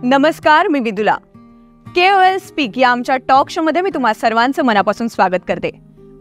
नमस्कार, मी Vidula. KOL speak या आमच्या टॉक शो मध्ये मी तुम्हा सर्वांचं मनापासून स्वागत करते.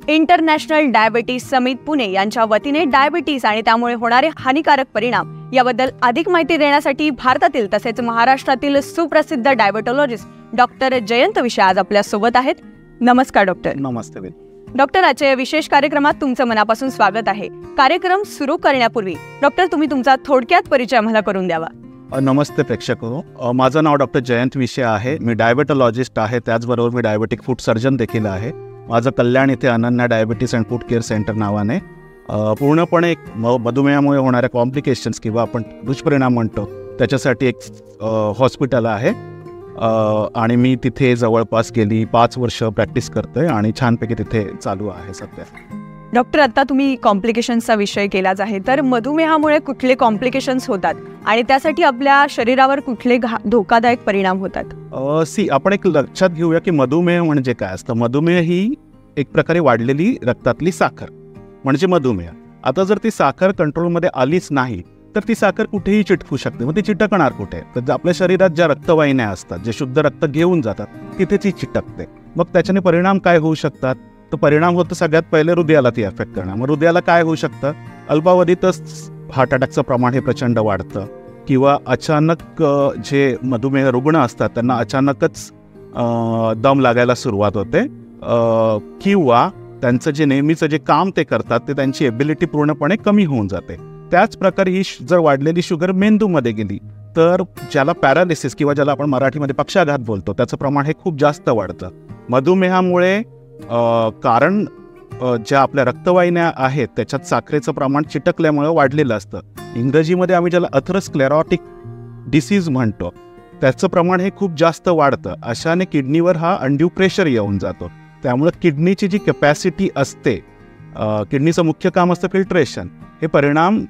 इंटरनॅशनल डायबिटीज समिट पुणे यांच्या वतीने डायबिटीज आणि त्यामुळे होणारे हानिकारक परिणाम याबद्दल अधिक माहिती देण्यासाठी भारतातील तसेच महाराष्ट्रातील सुप्रसिद्ध डायबेटॉलॉजिस्ट डॉक्टर जयंत विषे आज आपल्या सोबत आहेत. नमस्कार डॉक्टर. नमस्ते डॉक्टर. आजच्या विशेष कार्यक्रमात तुमचं मनापासून स्वागत आहे. कार्यक्रम सुरू करण्यापूर्वी डॉक्टर तुम्ही तुमचा थोडक्यात परिचय आम्हाला करून द्यावा. नमस्ते प्रेक्षक हो, माझं नाव डॉक्टर जयंत विषे आहे. मी डायबेटॉलॉजिस्ट आहे, त्याचबरोबर मी डायबेटिक फूड सर्जन देखील आहे. माझं कल्याण इथे Ananya diabetes and food care centre नावाने पूर्णपणे मधुमेहामुळे होणाऱ्या कॉम्प्लिकेशन्स किंवा आपण दुष्परिणाम म्हणतो त्याच्यासाठी एक हॉस्पिटल आहे आणि मी तिथे जवळपास गेली 5 वर्ष प्रॅक्टिस करतोय आणि छानपैकी तिथे चालू आहे सध्या. डॉक्टर, आता तुम्ही कॉम्प्लिकेशन्सचा विषय केलाच आहे, तर मधुमेहामुळे कुठले कॉम्प्लिकेशन्स होतात आणि त्यासाठी आपल्या शरीरावर कुठले धोकादायक परिणाम होतात? आपण एक लक्षात घेऊया की मधुमेह म्हणजे काय असतं. मधुमेह ही एक प्रकारे वाढलेली रक्तातली साखर म्हणजे मधुमेह. आता जर ती साखर कंट्रोलमध्ये आलीच नाही तर ती साखर कुठेही चिटकू शकते. मग ती चिटकणार कुठे? तर आपल्या शरीरात ज्या रक्तवाहिन्या असतात, जे शुद्ध रक्त घेऊन जातात तिथे ती चिटकते. मग त्याच्याने परिणाम काय होऊ शकतात? तर परिणाम होतं सगळ्यात पहिले हृदयाला ती अफेक्ट करणार. मग हृदयाला काय होऊ शकतं? अल्पावधीतच हार्ट अटॅकचं प्रमाण हे प्रचंड वाढतं किंवा अचानक जे मधुमेह रुग्ण असतात त्यांना अचानकच दम लागायला सुरुवात होते किंवा त्यांचं जे नेहमीचं जे काम ते करतात ते त्यांची एबिलिटी पूर्णपणे कमी होऊन जाते. त्याच प्रकारे ही जर वाढलेली शुगर मेंदूमध्ये गेली तर ज्याला पॅरालिसिस किंवा ज्याला आपण मराठीमध्ये पक्षाघात बोलतो त्याचं प्रमाण हे खूप जास्त वाढतं. मधुमेहामुळे कारण ज्या आपल्या रक्तवाहिन्या आहेत त्याच्यात साखरेचं प्रमाण चिटकल्यामुळे वाढलेलं असतं. इंग्रजीमध्ये आम्ही ज्याला अथरोस्क्लेरोटिक डिसीज म्हणतो त्याचं प्रमाण हे खूप जास्त वाढतं. अशाने किडनीवर हा अनड्यू प्रेशर येऊन जातो. त्यामुळे किडनीची जी कॅपॅसिटी असते, किडनीचं मुख्य काम असतं फिल्ट्रेशन, हे परिणाम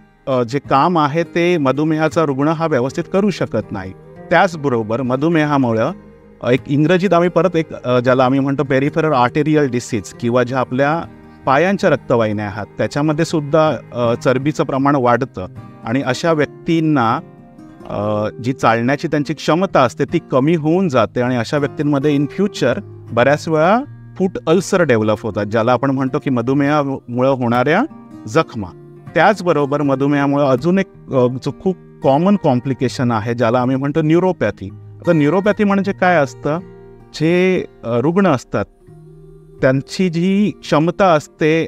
जे काम आहे ते मधुमेहाचा रुग्ण हा व्यवस्थित करू शकत नाही. त्याचबरोबर मधुमेहामुळं एक इंग्रजीत आम्ही परत एक ज्याला आम्ही म्हणतो पेरिफेरल आर्टेरियल डिसीज किंवा ज्या आपल्या पायांच्या रक्तवाहिन्या आहेत त्याच्यामध्ये सुद्धा चरबीचं प्रमाण वाढतं आणि अशा व्यक्तींना जी चालण्याची त्यांची क्षमता असते ती कमी होऊन जाते आणि अशा व्यक्तींमध्ये इन फ्युचर बऱ्याच वेळा फूट अल्सर डेव्हलप होतात, ज्याला आपण म्हणतो की मधुमेहामुळे होणाऱ्या जखमा. त्याचबरोबर मधुमेहामुळे अजून एक जो खूप कॉमन कॉम्प्लिकेशन आहे ज्याला आम्ही म्हणतो न्यूरोपॅथी. आता न्यूरोपॅथी म्हणजे काय असतं? जे रुग्ण असतात त्यांची जी क्षमता असते,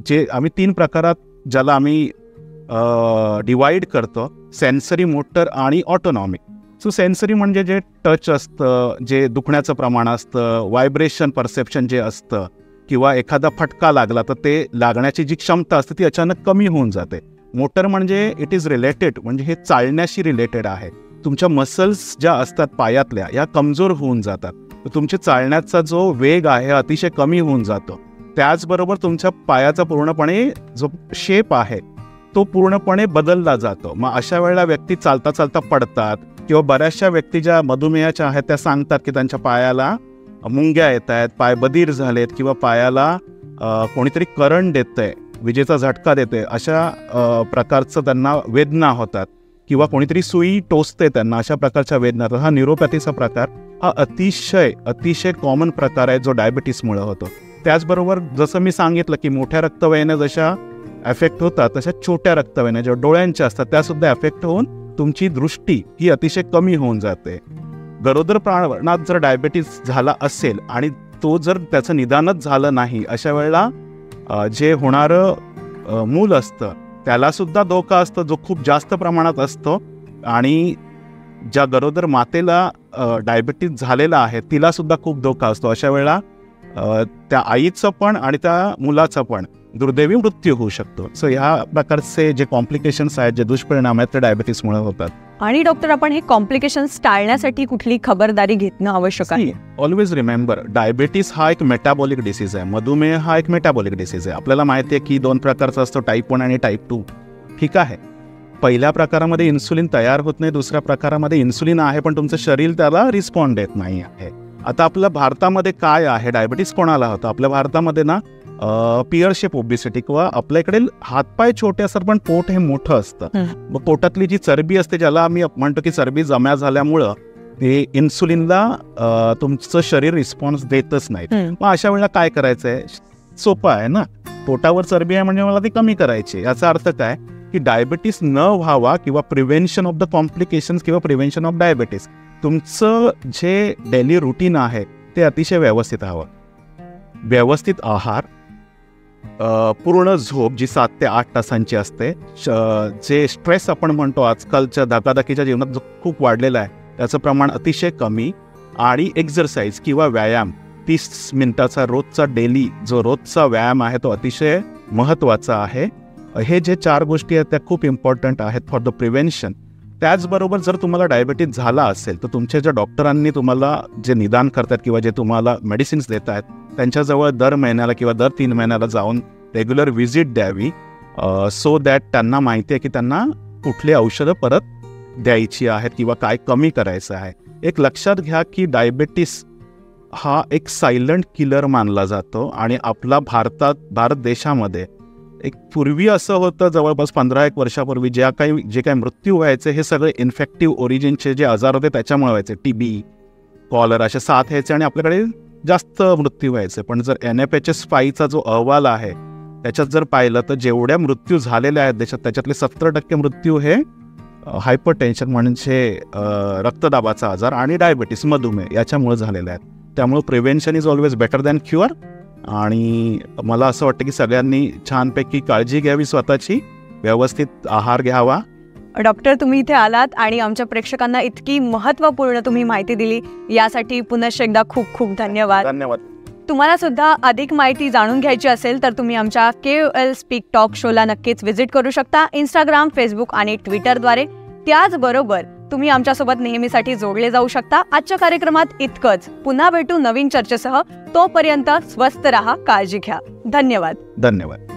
जे आम्ही 3 प्रकारात ज्याला आम्ही डिवाइड करतो, सेन्सरी, मोटर आणि ऑटोनॉमिक. सो सेन्सरी म्हणजे जे टच असतं, जे दुखण्याचं प्रमाण असतं, व्हायब्रेशन परसेप्शन जे असतं किंवा एखादा फटका लागला तर ते लागण्याची जी क्षमता असते ती अचानक कमी होऊन जाते. मोटर म्हणजे इट इज रिलेटेड, म्हणजे हे चालण्याशी रिलेटेड आहे. तुमच्या मसल्स ज्या असतात पायातल्या ह्या कमजोर होऊन जातात, तर तुमच्या चालण्याचा जो वेग आहे अतिशय कमी होऊन जातो. त्याचबरोबर तुमच्या पायाचा पूर्णपणे जो शेप आहे तो पूर्णपणे बदलला जातो. मग अशा वेळेला व्यक्ती चालता चालता पडतात किंवा बऱ्याचशा व्यक्ती ज्या मधुमेहाच्या आहेत त्या सांगतात की त्यांच्या पायाला मुंग्या येत आहेत, पाय बधीर झालेत किंवा पायाला कोणीतरी करंट देतंय, विजेचा झटका देतोय, अशा प्रकारचं त्यांना वेदना होतात किंवा कोणीतरी सुई टोचते त्यांना, अशा प्रकारच्या वेदना. हा न्यूरोपॅथीचा प्रकार हा अतिशय कॉमन प्रकार आहे जो डायबिटीसमुळे होतो. त्याचबरोबर जसं मी सांगितलं की मोठ्या रक्तवाहिन्या जशा अफेक्ट होतात तशा छोट्या रक्तवाहिन्या ज्या डोळ्यांच्या असतात त्या सुद्धा अफेक्ट होऊन तुमची दृष्टी ही अतिशय कमी होऊन जाते. गरोदर प्राणात जर डायबिटीस झाला असेल आणि तो जर त्याचं निदानच झालं नाही, अशा वेळेला जे होणारं मूल असतं त्याला सुद्धा धोका असतो जो खूप जास्त प्रमाणात असतो आणि ज्या गरोदर मातेला डायबिटीस झालेला आहे तिला सुद्धा खूप धोका असतो. अशा वेळेला त्या आईचं पण आणि त्या मुलाचं पण दुर्दैवी मृत्यू होऊ शकतो. सो ह्या प्रकारचे जे कॉम्प्लिकेशन्स आहेत, जे दुष्परिणाम आहेत ते डायबिटीसमुळे होतात. आणि डॉक्टर, आपण हे कॉम्प्लिकेशन्स टाळण्यासाठी कुठली खबरदारी घेणं आवश्यक आहे? ऑलवेज रिमेंबर, डायबिटीस हा एक मेटाबॉलिक डिसीज आहे. मधुमेह हा एक मेटाबॉलिक डिसीज आहे. आपल्याला माहिती आहे की 2 प्रकारचा असतो, टाईप 1 आणि टाईप 2. ठीक आहे, पहिल्या प्रकारामध्ये इन्सुलिन तयार होत नाही, दुसऱ्या प्रकारामध्ये इन्सुलिन आहे पण तुमचं शरीर त्याला रिस्पॉन्ड देत नाही आहे. आता आपल्या भारतामध्ये काय आहे, डायबिटीस कोणाला होतं? आपल्या भारतामध्ये ना पिअर शेप ओबेसिटी किंवा आपल्या इकडे हातपाय छोटे असतात पण पोट हे मोठं असतं. मग पोटातली जी चरबी असते, ज्याला आम्ही म्हणतो की चरबी जमा झाल्यामुळं ते इन्सुलिनला तुमचं शरीर रिस्पॉन्स देतच नाही. मग अशा वेळेला काय करायचंय? सोपं आहे ना, पोटावर चरबी आहे म्हणजे मला ती कमी करायची. याचा अर्थ काय की डायबिटीस न व्हावा किंवा प्रिव्हेन्शन ऑफ द कॉम्प्लिकेशन्स किंवा प्रिव्हेन्शन ऑफ डायबिटीस, तुमचं जे डेली रुटीन आहे ते अतिशय व्यवस्थित हवं. व्यवस्थित आहार, पूर्ण झोप जी 7 ते 8 तासांची असते, जे स्ट्रेस आपण म्हणतो आजकालच्या धकाधकीच्या जीवनात जो खूप वाढलेला आहे त्याचं प्रमाण अतिशय कमी, आणि एक्झरसाइज किंवा व्यायाम 30 मिनिटाचा रोजचा डेली जो रोजचा व्यायाम आहे तो अतिशय महत्त्वाचा आहे. हे जे 4 गोष्टी आहेत त्या खूप इम्पॉर्टंट आहेत फॉर द प्रिव्हेन्शन. त्याचबरोबर जर तुम्हाला डायबिटीज झाला असेल तर तुमच्या ज्या डॉक्टरांनी तुम्हाला जे निदान करतात किंवा जे तुम्हाला मेडिसिन्स देत आहेत त्यांच्याजवळ दर महिन्याला किंवा दर 3 महिन्याला जाऊन रेग्युलर व्हिजिट द्यावी, सो दॅट त्यांना माहिती आहे की त्यांना कुठली औषधं परत द्यायची आहेत किंवा काय कमी करायचं आहे. एक लक्षात घ्या की डायबिटीस हा एक सायलंट किलर मानला जातो, आणि आपला भारत देशामध्ये एक पूर्वी असं होतं, जवळपास 15-1 वर्षापूर्वी जे काही मृत्यू व्हायचे हे सगळे इन्फेक्टिव्ह ओरिजिनचे जे आजार होते त्याच्यामुळे व्हायचे. TB, कॉलर असे 7 यायचे आणि आपल्याकडे जास्त मृत्यू व्हायचे. पण जर NFHS5चा जो अहवाल आहे त्याच्यात जर पाहिलं तर जेवढ्या मृत्यू झालेल्या आहेत देशात त्याच्यातले 70% मृत्यू हे हायपरटेन्शन म्हणजे रक्तदाबाचा आजार आणि डायबिटीस मधुमेह याच्यामुळे झालेले आहेत. त्यामुळे prevention is always better than cure. आणि मला असं वाटतं की सगळ्यांनी छानपैकी काळजी घ्यावी स्वतःची, व्यवस्थित आहार घ्यावा. डॉक्टर, तुम्ही इथे आलात आणि आमच्या प्रेक्षकांना इतकी महत्त्वपूर्ण तुम्ही माहिती दिली यासाठी पुनश्च एकदा खूप खूप धन्यवाद. धन्यवाद. तुम्हाला सुद्धा अधिक माहिती जाणून घ्यायची असेल तर तुम्ही आमच्या KOL स्पीक टॉक शोला नक्कीच व्हिजिट करू शकता, Instagram, Facebook आणि Twitterद्वारे. त्याचबरोबर तुम्ही आमच्यासोबत नेहमीसाठी जोडले जाऊ शकता. आजच्या कार्यक्रमात इतकंच. पुन्हा भेटू नवीन चर्चेसह. तोपर्यंत स्वस्थ रहा, काळजी घ्या. धन्यवाद. धन्यवाद.